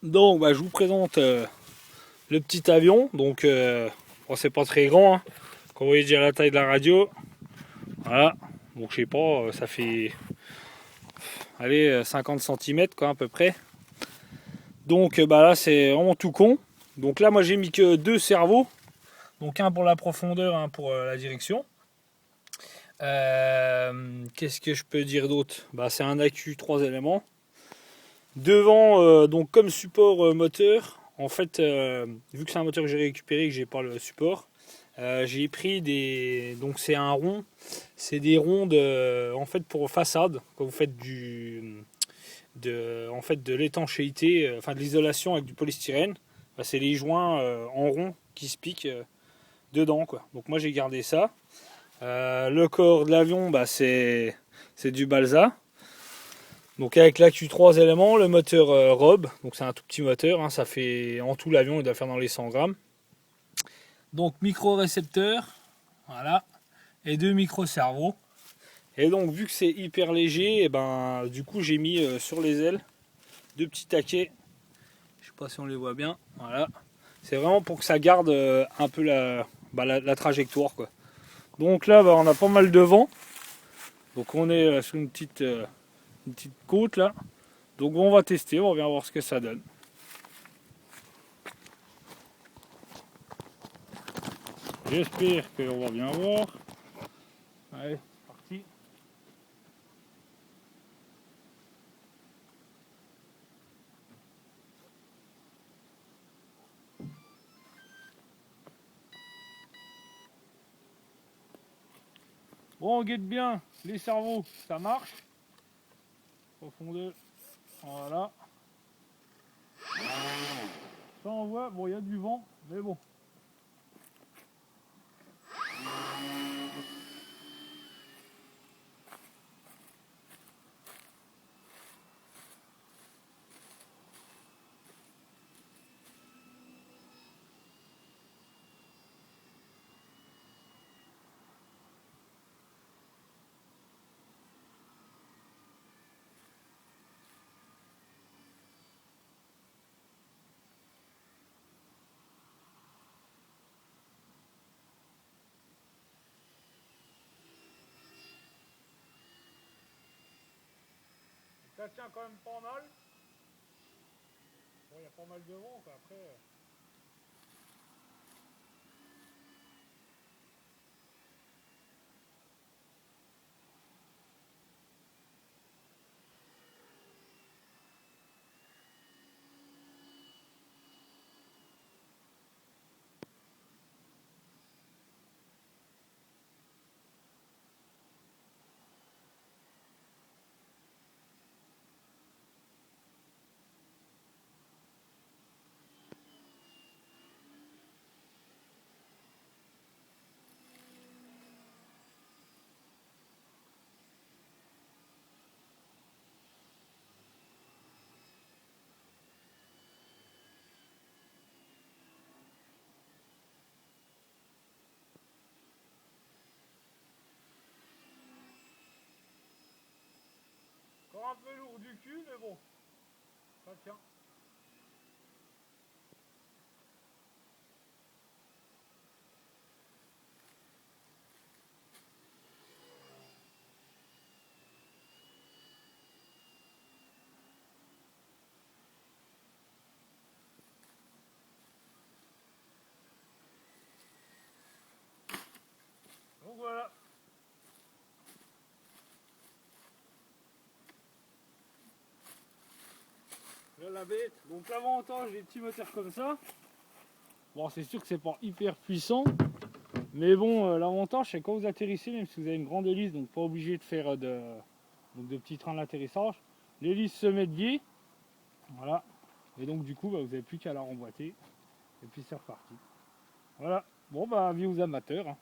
Donc bah, je vous présente le petit avion. Donc bon, c'est pas très grand, hein. Comme vous voyez déjà la taille de la radio. Voilà. Donc je sais pas, ça fait allez, 50 cm quoi à peu près. Donc bah là c'est vraiment tout con. Donc là moi j'ai mis que deux cerveaux. Donc un pour la profondeur, un pour la direction. Qu'est-ce que je peux dire d'autre? Bah c'est un accu 3 éléments. Devant, donc comme support moteur, en fait, vu que c'est un moteur que j'ai récupéré et que j'ai pas le support, j'ai pris des. Donc c'est un rond, c'est des ronds en fait pour façade, quand vous faites en fait de l'étanchéité, enfin de l'isolation avec du polystyrène, bah, c'est les joints en rond qui se piquent dedans quoi. Donc moi j'ai gardé ça. Le corps de l'avion, bah, c'est du balsa. Donc avec l'accu 3 éléments, le moteur Rob, donc c'est un tout petit moteur, hein, ça fait en tout l'avion il doit faire dans les 100 grammes. Donc micro-récepteur, voilà, et deux micro-cerveaux. Et donc vu que c'est hyper léger, et ben du coup j'ai mis sur les ailes deux petits taquets. Je sais pas si on les voit bien, voilà. C'est vraiment pour que ça garde un peu la trajectoire quoi. Donc là bah, on a pas mal de vent. Donc on est sur une petite côte là. Donc on va tester, on va voir ce que ça donne. J'espère qu'on va bien voir. Allez, c'est parti. Bon, on guette bien les cerveaux, ça marche. Profondeur, voilà. Ça on voit, bon il y a du vent, mais bon. Ça tient quand même pas mal. Bon, il y a pas mal de vent, quoi. Après. Encore un peu lourd du cul, mais bon, ça tient. Donc voilà. Là, la bête. Donc l'avantage des petits moteurs comme ça, bon c'est sûr que c'est pas hyper puissant, mais bon l'avantage c'est quand vous atterrissez, même si vous avez une grande hélice, donc pas obligé de faire de petits trains d'atterrissage, l'hélice se met de biais, voilà, et donc du coup bah, vous n'avez plus qu'à la remboîter, et puis c'est reparti. Voilà, bon bah avis aux amateurs, hein.